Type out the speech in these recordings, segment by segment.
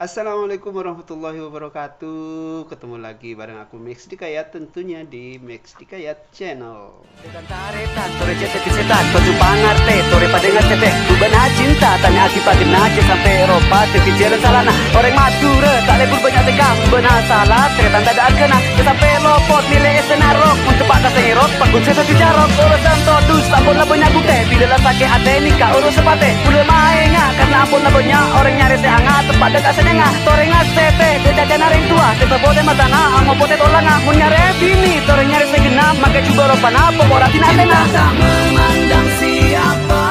Assalamualaikum warahmatullahi wabarakatuh. Ketemu lagi bareng aku Max Dikayat tentunya di Max Dikayat Channel. Dengan taretan, tore jete kisetan, baju pangarte, tore padengar tete, bubana cinta, tanya akibat naje sampai Eropa, teki jalan salana, orang Madura, tak lebur banyak tegang, benar salah, teretan dadaan kena, sampai lopot, nilai senarok, untuk pak kasih erok, pakun sesa tijarok, urusan todus, ampun lah banyak bukte, bila lah sakit hati nikah, urus sepate, udah maenga, karena ampun lah banyak, orang nyari sehangat, tempat dekat senengah, tore ngasete, dejajan naring tua, kita bote matana, amo bote tolanga, mun nyari bini, tore nyari segenap, maka coba ropana, pokoknya tina tak memandang siapa.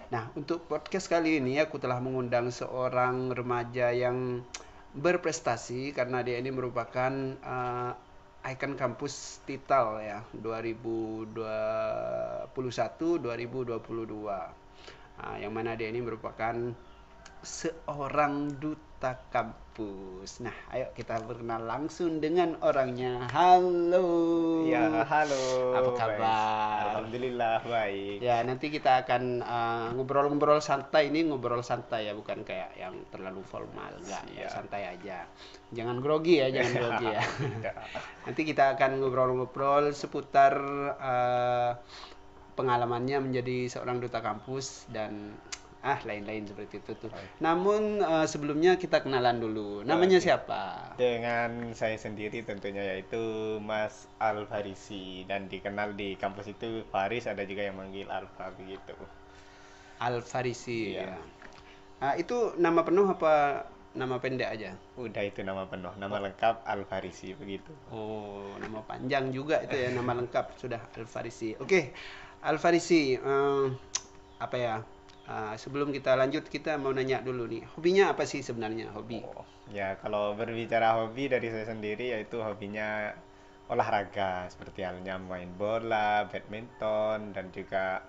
Nah, untuk podcast kali ini aku telah mengundang seorang remaja yang berprestasi karena dia ini merupakan ikon kampus Tital ya 2021-2022. Yang mana dia ini merupakan seorang duta kampus. Nah, ayo kita berkenal langsung dengan orangnya. Halo. Ya, halo. Apa Baik. kabar? Alhamdulillah baik. Ya, nanti kita akan ngobrol-ngobrol santai. Ini ngobrol santai ya, bukan kayak yang terlalu formal. Enggak, ya, Siap. santai aja. Jangan grogi ya, jangan grogi ya. Tidak. Nanti kita akan ngobrol-ngobrol seputar pengalamannya menjadi seorang duta kampus dan lain-lain seperti itu tuh. Namun sebelumnya kita kenalan dulu. Namanya Oke. siapa? Dengan saya sendiri tentunya yaitu Mas Al-Farisi dan dikenal di kampus itu Faris, ada juga yang manggil Alfa begitu. Al-Farisi Iya. ya. Itu nama penuh apa nama pendek aja? Udah itu nama penuh, nama lengkap Al-Farisi begitu. Oh, nama panjang juga itu ya, nama lengkap sudah Al-Farisi. Oke, Al-Farisi, apa ya? Sebelum kita lanjut, kita mau nanya dulu nih, hobinya apa sih sebenarnya? Hobi? Oh, ya kalau berbicara hobi dari saya sendiri yaitu hobinya olahraga seperti halnya main bola, badminton dan juga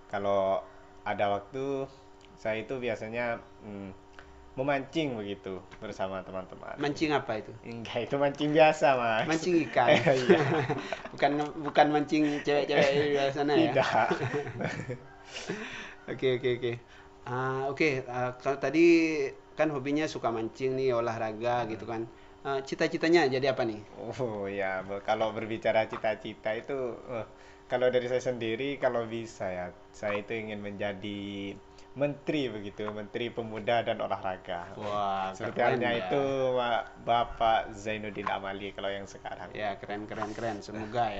kalau ada waktu saya itu biasanya memancing begitu bersama teman-teman. Mancing apa itu? Enggak, itu mancing biasa, Mas. Mancing ikan. Iya, bukan mancing cewek-cewek di luar sana ya. tidak. Oke. Kalau tadi kan hobinya suka mancing nih, olahraga gitu kan. Cita-citanya jadi apa nih? Oh ya, kalau berbicara cita-cita itu, kalau dari saya sendiri, kalau bisa ya, saya itu ingin menjadi menteri begitu, menteri pemuda dan olahraga. Wah, Seperti keren halnya ya. itu Bapak Zainuddin Amali kalau yang sekarang. Ya, keren. Semoga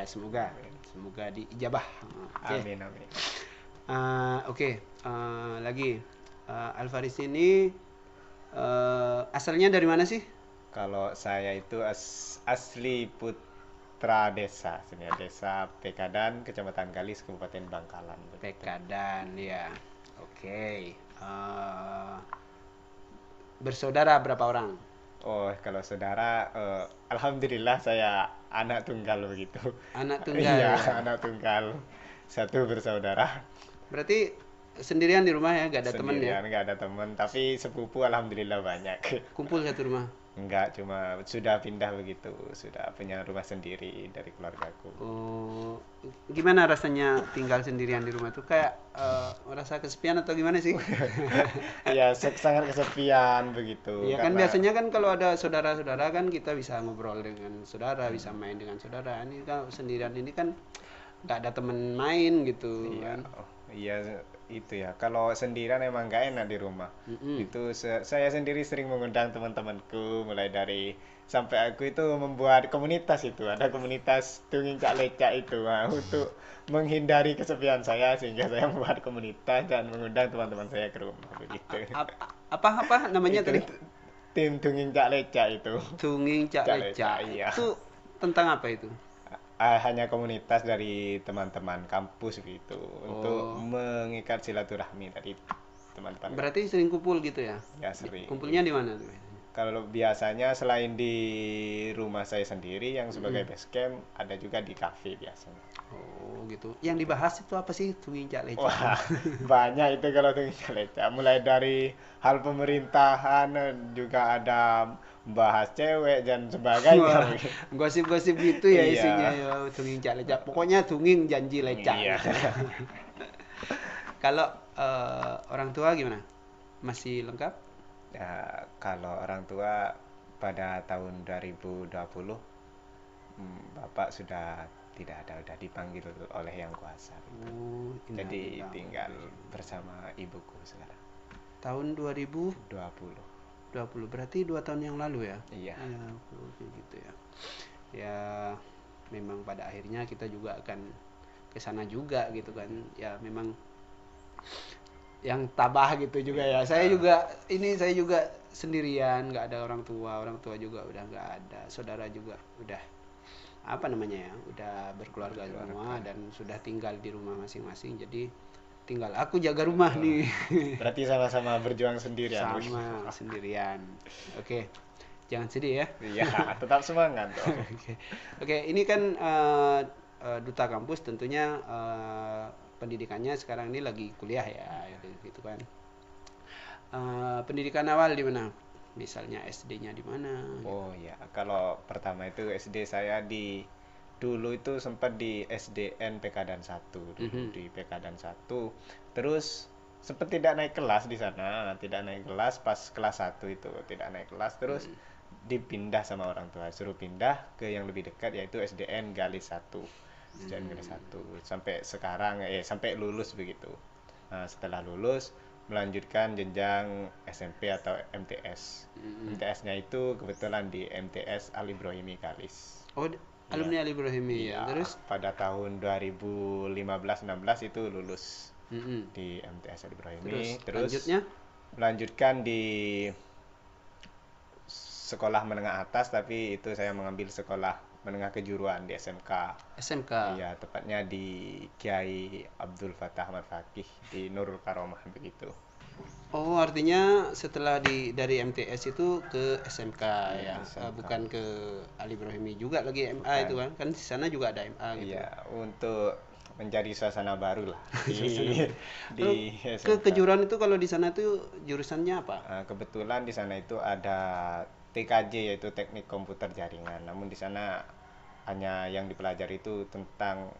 diijabah. Oke. Amin amin. Lagi Alvaris ini asalnya dari mana sih? Kalau saya itu asli Putra Desa, sini ya, Desa Pekadan, Kecamatan Galis, Kabupaten Bangkalan. Begitu. Pekadan ya. Oke. Bersaudara berapa orang? Oh, kalau saudara, alhamdulillah saya anak tunggal begitu. Anak tunggal. Iya, Ya. anak tunggal. Satu bersaudara. Berarti sendirian di rumah ya, gak ada teman ya? Sendirian, nggak ada teman. Tapi sepupu alhamdulillah banyak. Kumpul satu rumah. Enggak, cuma sudah pindah begitu. Sudah punya rumah sendiri dari keluargaku. Oh, gimana rasanya tinggal sendirian di rumah itu? Kayak merasa kesepian atau gimana sih? Ya, sangat kesepian begitu. Iya kan Karena biasanya kan kalau ada saudara-saudara kan kita bisa ngobrol dengan saudara, bisa main dengan saudara. Ini kalau sendirian ini kan nggak ada temen main gitu iya, kan. iya itu ya. Kalau sendirian emang nggak enak di rumah. Mm-mm. Itu saya sendiri sering mengundang teman-temanku, mulai dari sampai aku itu membuat komunitas itu. Ada komunitas Tunging Cak Lecak itu, untuk menghindari kesepian saya sehingga saya membuat komunitas dan mengundang teman-teman saya ke rumah begitu. Apa namanya Itu tadi? tim Tunging Cak Lecak itu. Tunging Cak Cak Leca. Lecak, iya. Itu tentang apa itu? Hanya komunitas dari teman-teman kampus gitu untuk Oh, mengikat silaturahmi dari teman-teman berarti sering kumpul gitu ya? ya sering. Kumpulnya di mana tuh? Kalau biasanya selain di rumah saya sendiri yang sebagai base camp, ada juga di kafe biasanya. Oh gitu. Yang dibahas itu apa sih Tunging Cak Leca? Wah, banyak itu kalau Tunggal Leca. Mulai dari hal pemerintahan, juga ada bahas cewek dan Wah, sebagainya. gosip-gosip gitu ya Iya. isinya ya, Tunging Cak Leca. Pokoknya Tunging janji Leca. Iya. Kalau orang tua gimana? masih lengkap? Ya, kalau orang tua pada tahun 2020 Bapak sudah tidak ada, udah dipanggil oleh Yang Kuasa gitu. Oh, Jadi innalillahi. tinggal bersama ibuku sekarang. Tahun 2020 20. berarti 2 tahun yang lalu ya? Iya. Ya, oke gitu ya. Ya, memang pada akhirnya kita juga akan ke sana juga gitu kan. Ya, memang yang tabah gitu juga ya. Saya juga sendirian, nggak ada orang tua juga udah nggak ada, saudara juga udah apa namanya ya, udah berkeluarga semua dan sudah tinggal di rumah masing-masing. Jadi tinggal aku jaga rumah nih. Berarti sama-sama berjuang sendirian. Sama sendirian. Oke, jangan sedih ya. Iya, tetap semangat dong. Oke, ini kan duta kampus tentunya pendidikannya sekarang ini lagi kuliah ya, gitu kan. Pendidikan awal di mana? Misalnya SD-nya di mana? Oh ya, kalau pertama itu SD saya dulu itu sempat di SDN Pekadan 1 dulu di Pekadan 1. Terus sempat tidak naik kelas di sana, tidak naik kelas pas kelas 1 itu tidak naik kelas, terus dipindah sama orang tua, suruh pindah ke yang lebih dekat yaitu SDN Galis 1. SDN Galis 1 sampai sekarang sampai lulus begitu. Nah, setelah lulus melanjutkan jenjang SMP atau MTS. MTS-nya itu kebetulan di MTS Al Ibrahimi Kalis. Oh, alumni Ali Ibrahimi ya. Terus Pada tahun 2015-16 itu lulus mm-mm. di MTS Al Ibrahimi. Terus lanjutnya melanjutkan di sekolah menengah atas, tapi itu saya mengambil sekolah menengah kejuruan di SMK. SMK. Iya, tepatnya di Kiai Abdul Fattah Ahmad Fakih di Nurul Karomah begitu. Oh, artinya setelah dari MTS itu ke SMK ya, SMK. bukan ke Ali Ibrahimi juga lagi MA Bukan. itu kan? Kan di sana juga ada MA gitu. Iya, untuk mencari suasana baru lah di Kalau ke SMK. kejuruan itu kalau di sana tuh jurusannya apa? Kebetulan di sana itu ada TKJ yaitu Teknik Komputer Jaringan. Namun di sana hanya yang dipelajari itu tentang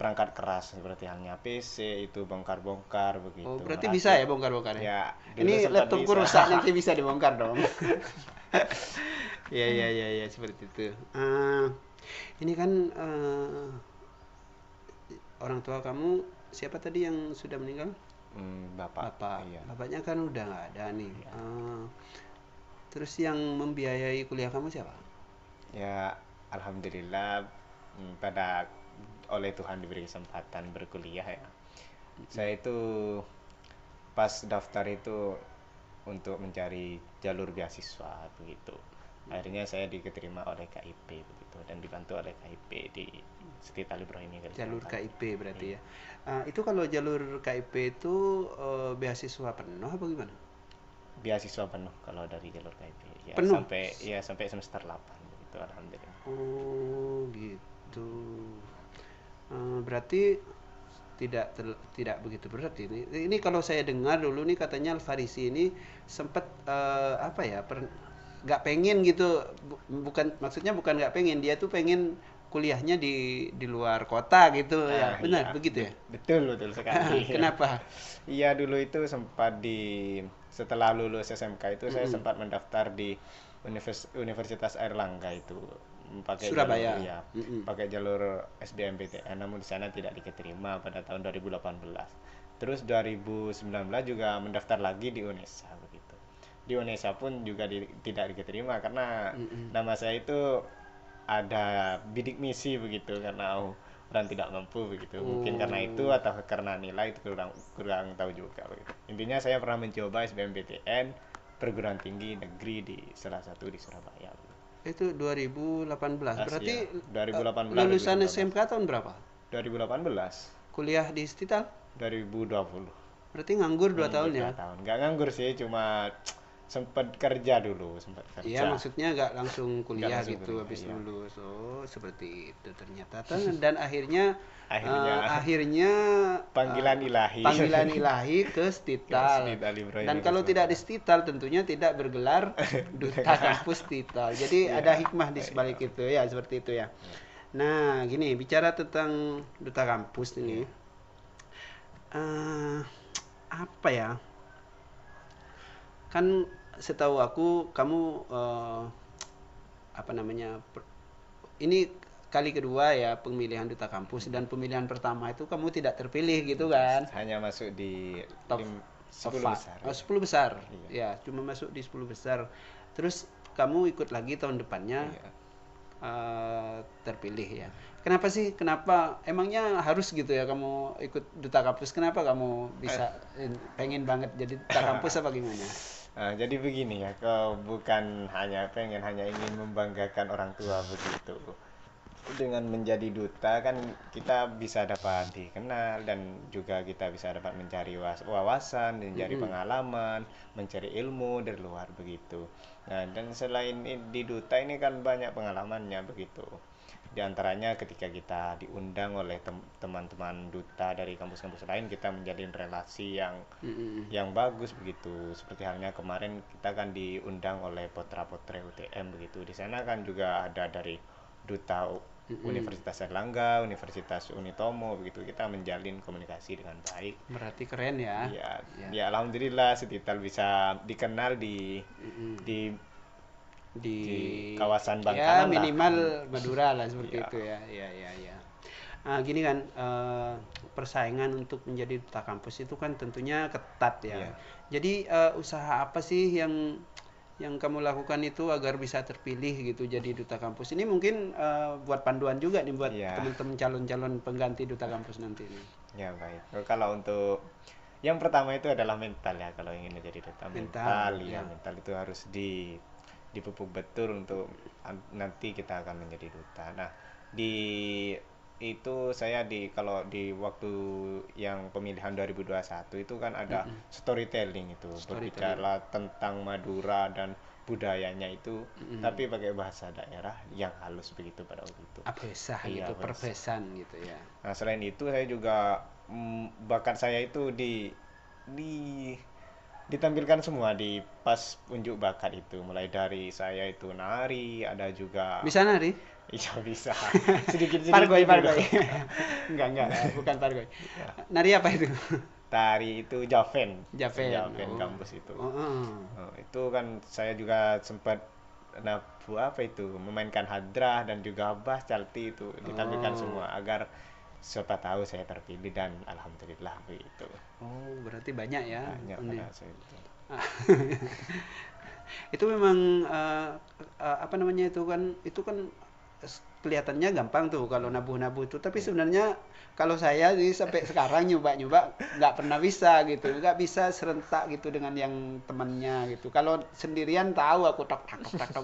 perangkat keras seperti halnya PC itu bongkar-bongkar begitu. Oh, berarti Merakit. bisa ya bongkar-bongkar ya? Ya, dulu Ini sempat laptopku bisa. rusak nanti bisa dibongkar dong. Ya, seperti itu. Ini kan orang tua kamu siapa tadi yang sudah meninggal? Bapak. Iya. Bapaknya kan udah nggak ada nih. Terus yang membiayai kuliah kamu siapa? Ya, alhamdulillah pada oleh Tuhan diberi kesempatan berkuliah ya. Saya itu pas daftar itu untuk mencari jalur beasiswa begitu. Akhirnya saya diterima oleh KIP begitu dan dibantu oleh KIP di sekitar Ibrahimi. Jalur KIP berarti ya. Itu kalau jalur KIP itu beasiswa penuh apa gimana? Beasiswa penuh kalau dari jalur KIP. Ya, Penuh? sampai semester 8 begitu alhamdulillah. Oh, gitu. Berarti tidak begitu berat ini. Ini kalau saya dengar dulu nih katanya Al-Farisi ini sempat nggak pengen gitu, maksudnya bukan nggak pengen, dia tuh pengen kuliahnya di luar kota gitu ya, benar Iya. begitu ya? Betul sekali. Kenapa? Iya, dulu itu sempat setelah lulus SMK itu saya sempat mendaftar di Universitas Airlangga itu pakai Surabaya. jalur, ya, pakai jalur SBMPTN, namun di sana tidak diterima pada tahun 2018. Terus 2019 juga mendaftar lagi di UNESA begitu. Di UNESA pun juga tidak diterima karena nama saya itu ada bidik misi begitu karena orang tidak mampu begitu. Mungkin karena itu atau karena nilai itu kurang tahu juga begitu. Intinya saya pernah mencoba SBMPTN perguruan tinggi negeri di salah satu di Surabaya. Itu 2018. Berarti ya, 2018, lulusan 2018. SMK tahun berapa? 2018. Kuliah di Stital? 2020. Berarti nganggur 2 tahun ya? 2 tahun. Nggak nganggur sih, cuma sempat kerja dulu, Iya, maksudnya nggak langsung kuliah langsung gitu kuliah, habis iya. lulus. Oh, seperti itu ternyata. Dan akhirnya panggilan ilahi. Panggilan ilahi ke Stital. Stital Ibrahimi Dan kalau tidak di Stital tentunya tidak bergelar duta kampus Stital. Jadi ada hikmah di sebalik itu ya, seperti itu ya. Nah, gini, bicara tentang duta kampus ini. Apa ya? Kan setahu aku kamu ini kali kedua ya pemilihan duta kampus, dan pemilihan pertama itu kamu tidak terpilih gitu kan. Hanya masuk di Top 10 5. besar. Oh, 10 besar. Iya. Ya, cuma masuk di 10 besar. Terus kamu ikut lagi tahun depannya Iya. terpilih ya. Kenapa sih? Kenapa? Emangnya harus gitu ya kamu ikut duta kampus? Kenapa kamu bisa pengen banget jadi duta kampus apa gimana? Jadi begini ya, bukan hanya ingin membanggakan orang tua begitu. Dengan menjadi duta kan kita bisa dapat dikenal, dan juga kita bisa dapat mencari wawasan, mencari pengalaman, mencari ilmu dari luar begitu. Nah, dan selain di duta ini kan banyak pengalamannya begitu. Di antaranya ketika kita diundang oleh teman-teman duta dari kampus-kampus lain, kita menjalin relasi yang bagus begitu. Seperti halnya kemarin kita kan diundang oleh Potra-Potre UTM begitu. Di sana kan juga ada dari duta Universitas Erlangga, Universitas Unitomo begitu. Kita menjalin komunikasi dengan baik. Berarti keren ya. Ya, ya alhamdulillah setital bisa dikenal di kawasan Ya Bangkalan lah. minimal Madura lah seperti Iya. itu ya. Ya. Gini kan persaingan untuk menjadi duta kampus itu kan tentunya ketat ya. Iya. Jadi usaha apa sih yang kamu lakukan itu agar bisa terpilih gitu jadi duta kampus? Ini mungkin buat panduan juga nih buat Iya. teman-teman calon-calon pengganti duta kampus nanti ini. Ya baik. Kalau untuk yang pertama itu adalah mental ya, kalau ingin menjadi duta. Mental, Ya, ya. mental itu harus dipupuk betul untuk nanti kita akan menjadi duta. Nah, kalau di waktu yang pemilihan 2021 itu kan ada storytelling itu, berbicara tentang Madura dan budayanya itu, tapi pakai bahasa daerah yang halus begitu pada waktu itu. Apesah Iya, gitu, perpesan gitu ya. Nah, selain itu saya juga bakat saya itu ditampilkan semua di pas unjuk bakat itu, mulai dari saya itu nari, ada juga Bisa nari? iya bisa sedikit Pargoy. gitu. Enggak, bukan pargoy. Nari apa itu? Tari itu Javen Javen. Oh. kampus itu. Oh. Itu kan saya juga sempat memainkan hadrah dan juga bass calti itu ditampilkan semua agar siapa tahu saya terpilih, dan alhamdulillah begitu. Oh, berarti banyak ya. Banyak Ini. pada saat itu. Itu memang itu kan kelihatannya gampang tuh kalau nabuh-nabuh itu, tapi sebenarnya kalau saya sih sampai sekarang nyoba nggak pernah bisa gitu, nggak bisa serentak gitu dengan yang temannya gitu. Kalau sendirian tahu aku tok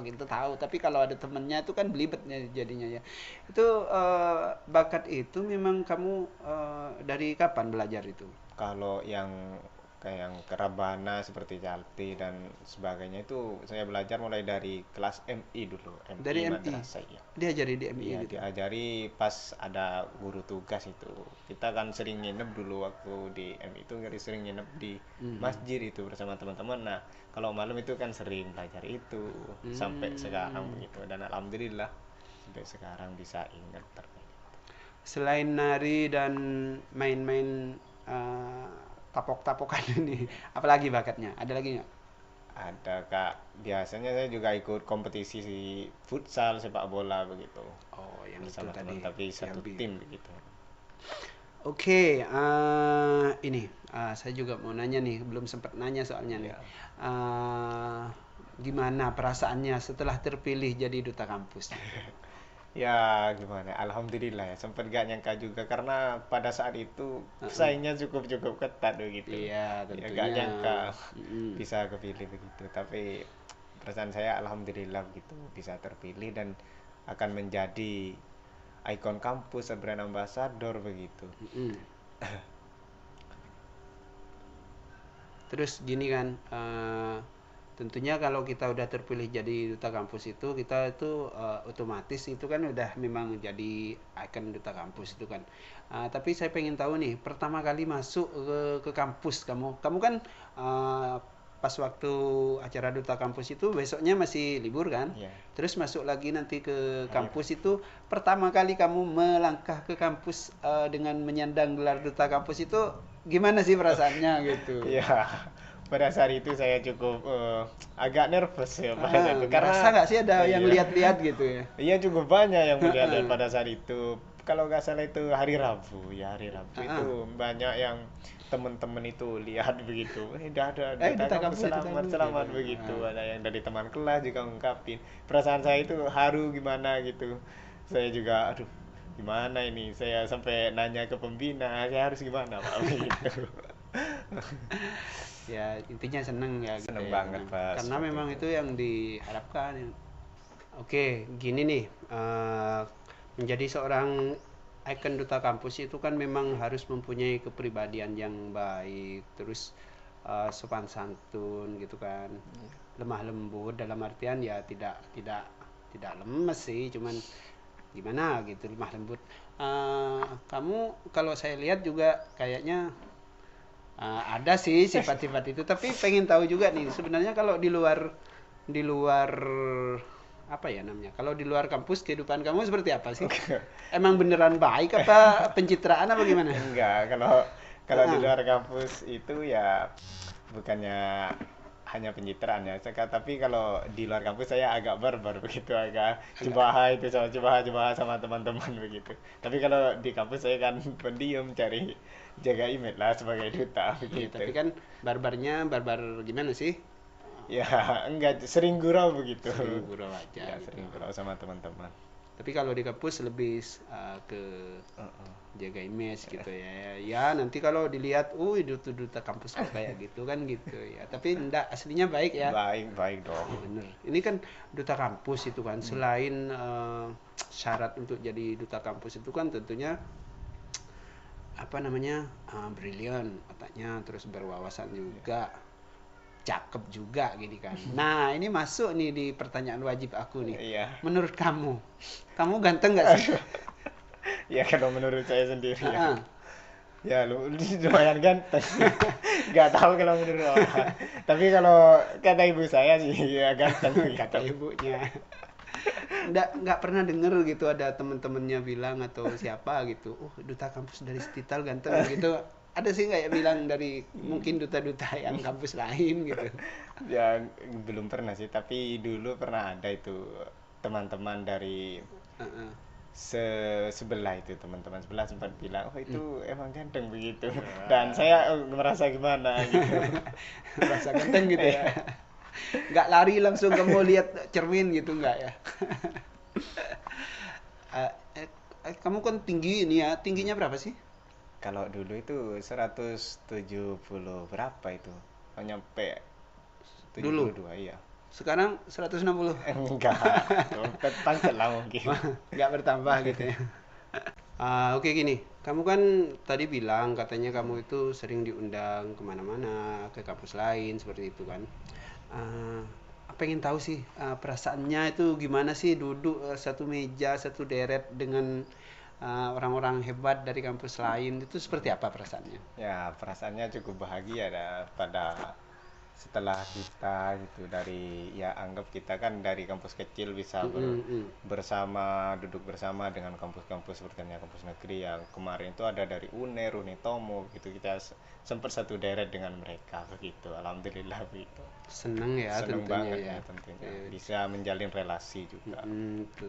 gitu tahu, tapi kalau ada temannya itu kan belibetnya jadinya ya. Itu bakat itu memang kamu dari kapan belajar itu? Kalau yang kayak yang kerabana seperti calti dan sebagainya itu saya belajar mulai dari kelas MI dulu. Dari MI? madrasah, ya. Diajari di MI Iya, gitu? diajari pas ada guru tugas itu. Kita kan sering nginep dulu waktu di MI itu, sering nginep di masjid itu bersama teman-teman. Nah, kalau malam itu kan sering belajar itu sampai sekarang begitu, dan alhamdulillah sampai sekarang bisa ingat terkait. Selain nari dan main-main tapok-tapokan ini, apalagi bakatnya? Ada lagi nggak? Ada Kak, biasanya saya juga ikut kompetisi futsal, sepak bola begitu. Oh, yang itu Bersama tadi. teman, tapi satu yang tim begitu. Oke, saya juga mau nanya nih, belum sempat nanya soalnya nih. Iya. Gimana perasaannya setelah terpilih jadi duta kampus? Ya gimana, alhamdulillah ya, sempat gak nyangka juga karena pada saat itu pesaingnya cukup ketat begitu. Iya, Ya tentunya. gak nyangka bisa kepilih begitu, tapi perasaan saya alhamdulillah begitu bisa terpilih dan akan menjadi ikon kampus, brand ambassador begitu. Terus gini kan, tentunya kalau kita udah terpilih jadi duta kampus itu, kita itu otomatis itu kan udah memang jadi ikon duta kampus itu kan. Tapi saya pengen tahu nih, pertama kali masuk ke kampus kamu kan pas waktu acara duta kampus itu besoknya masih libur kan? Iya. Terus masuk lagi nanti ke kampus itu, pertama kali kamu melangkah ke kampus dengan menyandang gelar duta kampus itu gimana sih perasaannya gitu? Ya pada saat itu saya cukup agak nervous ya pada saat itu karena Ngerasa nggak sih ada yang iya. lihat-lihat gitu ya? Iya cukup banyak yang melihat dan pada saat itu kalau nggak salah itu hari Rabu ya hari Rabu itu banyak yang teman-teman itu lihat begitu udah ada Duta kamu Kampus, Duta selamat Kampus, selamat gitu. begitu ada yang dari teman kelas juga ngungkapin perasaan saya itu haru gimana gitu saya juga aduh gimana ini saya sampai nanya ke pembina saya harus gimana Pak begitu. Ya intinya seneng ya gitu Seneng ya. banget, Pak, Karena seperti memang itu. itu yang diharapkan. Oke, gini nih, menjadi seorang ikon duta kampus itu kan memang harus mempunyai kepribadian yang baik, terus sopan santun gitu kan, lemah lembut dalam artian ya tidak lemes sih, cuman gimana gitu lemah lembut. Kamu kalau saya lihat juga kayaknya ada sih sifat-sifat itu, tapi pengen tahu juga nih sebenarnya kalau di luar apa ya namanya? Kalau di luar kampus kehidupan kamu seperti apa sih? Emang beneran baik apa pencitraan apa gimana? Enggak, kalau kalau di Ah, luar kampus itu ya bukannya hanya pencitraan ya, tapi kalau di luar kampus saya agak barbar begitu, agak enggak. coba sama teman-teman begitu. Tapi kalau di kampus saya kan pendiam cari jaga image lah sebagai duta Iya, tapi begitu. kan barbarnya barbar gimana sih? Ya enggak sering gurau begitu. Sering gurau aja Ya gitu. sering gurau sama teman-teman. Tapi kalau di kampus lebih ke Heeh. jaga image gitu ya. Ya nanti kalau dilihat, duta kampus kok kayak gitu kan gitu ya. Tapi enggak, aslinya baik ya. Baik baik dong. Bener. Ini kan duta kampus itu kan selain syarat untuk jadi duta kampus itu kan tentunya apa namanya brilian otaknya, terus berwawasan juga, cakep juga gini kan. Nah ini masuk nih di pertanyaan wajib aku nih. Iya. Menurut kamu ganteng nggak sih? Ya kalau menurut saya sendiri ya. Ah, Ya lumayan ganteng. Gak tahu kalau menurut orang. Tapi kalau kata ibu saya sih ya ganteng kata gitu. ibunya. Nggak pernah denger gitu ada temen-temennya bilang atau siapa gitu, duta kampus dari Stital ganteng gitu. Ada sih nggak ya bilang dari mungkin duta-duta yang kampus lain gitu. Ya belum pernah sih, tapi dulu pernah ada itu teman-teman dari Heeh. sebelah itu teman-teman sebelah sempat bilang oh itu emang ganteng begitu dan saya merasa gimana gitu. Rasa ganteng gitu Iya. ya. Nggak lari langsung kamu lihat cermin gitu nggak ya? Eh, kamu kan tinggi ini ya, tingginya berapa sih? Kalau dulu itu 170 berapa itu? Oh, nyampe Dulu. 72 iya. Sekarang 160. Enggak, pangkat lah mungkin. Nggak bertambah gitu ya. Oke gini, kamu kan tadi bilang katanya kamu itu sering diundang kemana-mana, ke kampus lain seperti itu kan. Ah, pengen tahu sih perasaannya itu gimana sih duduk satu meja, satu deret dengan orang-orang hebat dari kampus lain itu seperti apa perasaannya? Ya, perasaannya cukup bahagia dah pada setelah kita gitu dari ya anggap kita kan dari kampus kecil bisa Mm, mm. bersama duduk bersama dengan kampus-kampus seperti kampus negeri yang kemarin itu ada dari UNER, Unitomo gitu kita sempat satu deret dengan mereka begitu. Alhamdulillah begitu. Seneng ya Seneng tentunya banget ya. ya tentunya Eh, bisa menjalin relasi juga.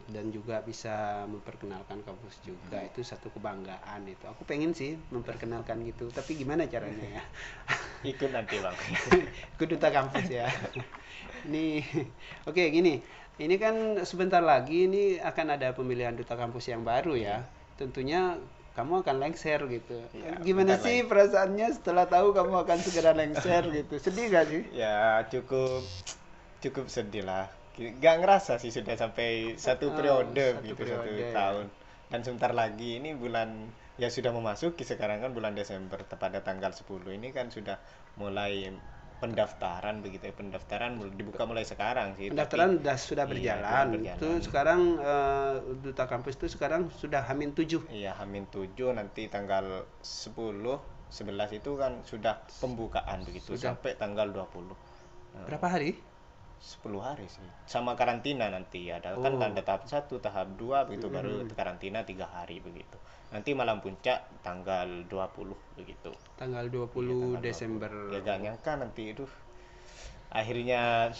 dan juga bisa memperkenalkan kampus juga itu satu kebanggaan itu. Aku pengen sih memperkenalkan gitu, tapi gimana caranya ya? Ikut nanti bang. Ikut duta kampus ya. Ini oke gini. Ini kan sebentar lagi ini akan ada pemilihan duta kampus yang baru ya. Tentunya kamu akan lengser gitu. Iya, Gimana bentar sih lagi. perasaannya setelah tahu kamu akan segera lengser gitu? Sedih gak sih? Ya cukup cukup sedih lah. Gak ngerasa sih sudah sampai satu periode Satu gitu satu periode ya. tahun. Dan sebentar lagi ini bulan ya sudah memasuki sekarang kan bulan Desember pada tanggal 10 ini kan sudah mulai pendaftaran begitu ya. Pendaftaran dibuka mulai sekarang sih Pendaftaran tapi sudah iya berjalan. sudah Itu berjalan. sekarang duta kampus itu sekarang sudah H-7. Iya H-7 nanti tanggal 10 11 itu kan sudah pembukaan begitu Sudah sampai tanggal 20. berapa hari? 10 hari sih. Sama karantina nanti ada kan Oh. ada tahap 1, tahap 2 begitu baru karantina 3 hari begitu. Nanti malam puncak tanggal 20 begitu. Tanggal Iya, 20 tanggal 20. Desember. Ya gak nyangka nanti itu akhirnya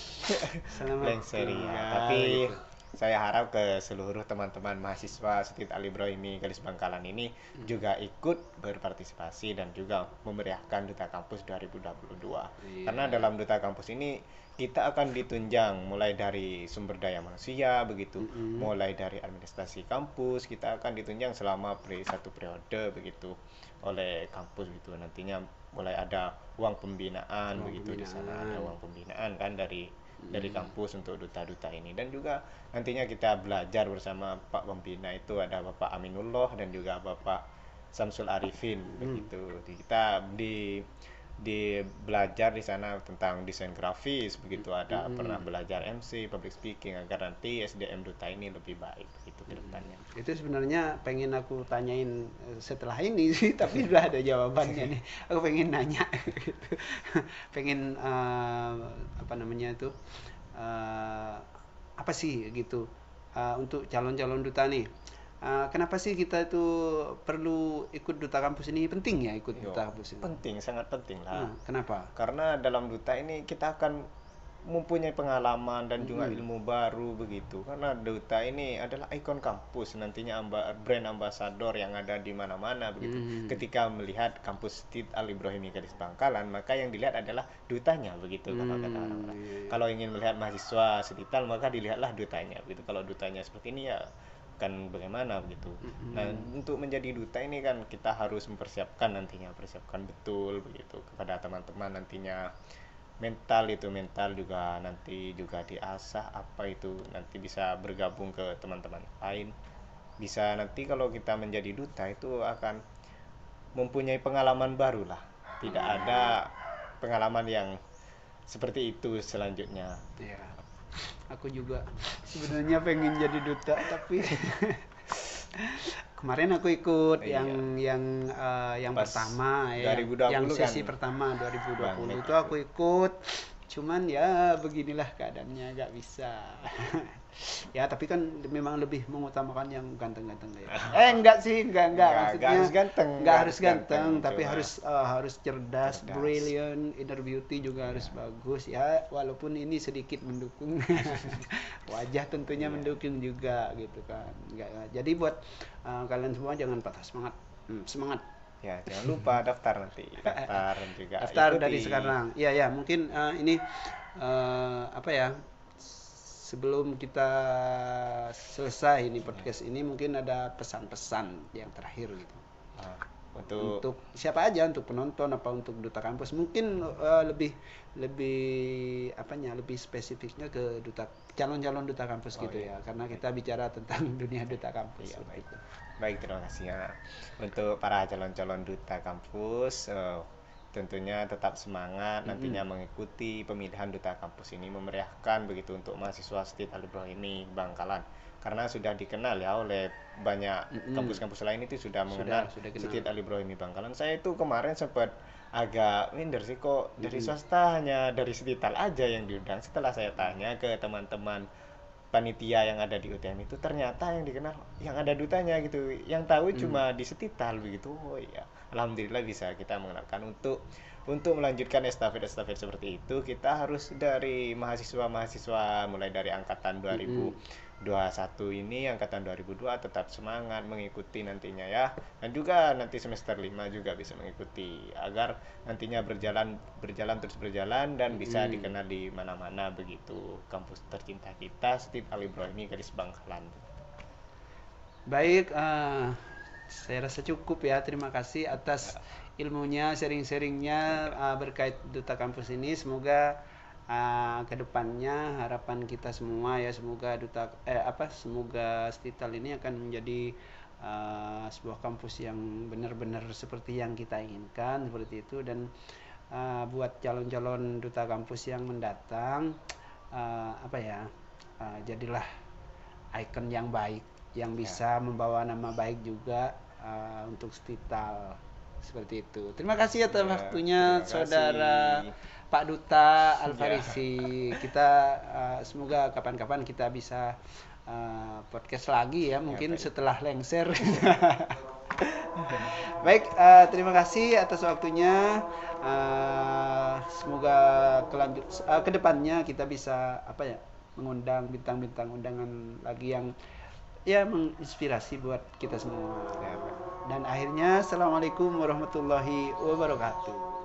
Selamat lengser ya. tinggal, Tapi gitu. saya harap ke seluruh teman-teman mahasiswa Setid Ali Ibrahimi Galis Bangkalan ini juga ikut berpartisipasi dan juga memeriahkan Duta Kampus 2022. Iya. Karena dalam Duta Kampus ini kita akan ditunjang mulai dari sumber daya manusia begitu, mulai dari administrasi kampus kita akan ditunjang selama satu periode begitu oleh kampus gitu. Nantinya mulai ada uang pembinaan begitu di sana, ada uang pembinaan kan dari kampus untuk duta-duta ini, dan juga nantinya kita belajar bersama Pak Pembina itu ada Bapak Aminullah dan juga Bapak Samsul Arifin begitu. Kita di belajar di sana tentang desain grafis begitu, ada pernah belajar MC, public speaking, agar nanti SDM duta ini lebih baik begitu ke depannya. Itu sebenarnya pengen aku tanyain setelah ini sih, tapi sudah ada jawabannya nih. Aku pengen nanya gitu. Pengen apa namanya itu, apa sih gitu, untuk calon-calon duta nih. Kenapa sih kita itu perlu ikut duta kampus ini? Penting ya ikut Yo, duta kampus ini? penting, sangat penting lah. Kenapa? Karena dalam duta ini kita akan mempunyai pengalaman dan juga ilmu baru begitu. Karena duta ini adalah ikon kampus, nantinya brand ambassador yang ada di mana-mana begitu. Ketika melihat kampus Setid Ali Ibrahimi Galis Bangkalan, maka yang dilihat adalah dutanya begitu kalau kata orang-orang. Kalau ingin melihat mahasiswa Setital, maka dilihatlah dutanya begitu. Kalau dutanya seperti ini ya kan bagaimana begitu. Nah, untuk menjadi duta ini kan kita harus mempersiapkan nantinya, persiapkan betul begitu kepada teman-teman nantinya. Mental juga nanti juga diasah, apa itu nanti bisa bergabung ke teman-teman lain, bisa nanti kalau kita menjadi duta itu akan mempunyai pengalaman baru lah, tidak ada pengalaman yang seperti itu selanjutnya. Ya, aku juga sebenarnya pengen jadi duta, tapi kemarin aku ikut yang Pas pertama ya, 2020 yang sesi kan, pertama 2020 Bang, itu aku ikut, cuman ya beginilah keadaannya, nggak bisa. Ya tapi kan memang lebih mengutamakan yang ganteng-ganteng ya. Enggak sih, enggak maksudnya Nggak harus ganteng, nggak harus ganteng, tapi cuma harus cerdas, cerdas. brilliant, inner beauty juga harus bagus ya, walaupun ini sedikit mendukung. Wajah tentunya mendukung juga gitu kan. Enggak, jadi buat kalian semua jangan patah semangat. Semangat. ya jangan lupa daftar nanti, daftar dan juga Daftar ikuti. dari sekarang. Iya mungkin ini apa ya? Sebelum kita selesai ini podcast ini, mungkin ada pesan-pesan yang terakhir gitu. Nah, Untuk siapa aja, untuk penonton apa untuk duta kampus, mungkin lebih apanya, lebih spesifiknya ke calon-calon duta kampus gitu ya, karena kita bicara tentang dunia duta kampus. Iya, baik, terima kasih ya. Untuk para calon-calon duta kampus, tentunya tetap semangat nantinya mengikuti pemilihan duta kampus ini, memeriahkan begitu untuk mahasiswa Setid Ali Ibrahimi Bangkalan, karena sudah dikenal ya oleh banyak kampus-kampus lain, itu sudah mengenal sudah kenal. Setid Ali Ibrahimi Bangkalan. Saya itu kemarin sempat agak minder sih, kok dari swasta hanya dari Setital aja yang diundang. Setelah saya tanya ke teman-teman panitia yang ada di UTM itu, ternyata yang dikenal yang ada dutanya gitu, yang tahu cuma di Setital begitu. Oh iya, alhamdulillah bisa kita mengenalkan. Untuk melanjutkan estafet seperti itu, kita harus dari mahasiswa mulai dari angkatan 2021 ini, angkatan 2002 tetap semangat mengikuti nantinya ya, dan juga nanti semester 5 juga bisa mengikuti agar nantinya berjalan dan bisa dikenal di mana-mana begitu, kampus tercinta kita Setid Ali Ibrahimi Galis Bangkalan. Baik, saya rasa cukup ya. Terima kasih atas ilmunya, sharing-sharingnya berkait duta kampus ini. Semoga kedepannya harapan kita semua ya, semoga semoga Setital ini akan menjadi sebuah kampus yang benar-benar seperti yang kita inginkan, seperti itu. Dan buat calon-calon duta kampus yang mendatang, jadilah ikon yang baik, yang bisa membawa nama baik juga untuk Setital. Seperti itu. Terima kasih atas Ya, waktunya terima saudara kasih. Pak Duta Alfarisi. Kita semoga kapan-kapan kita bisa podcast lagi ya, mungkin baik. setelah lengser. Baik, terima kasih atas waktunya. Semoga kedepannya kita bisa mengundang bintang-bintang undangan lagi yang ya menginspirasi buat kita semua. Ya, baik. Dan akhirnya, assalamualaikum warahmatullahi wabarakatuh.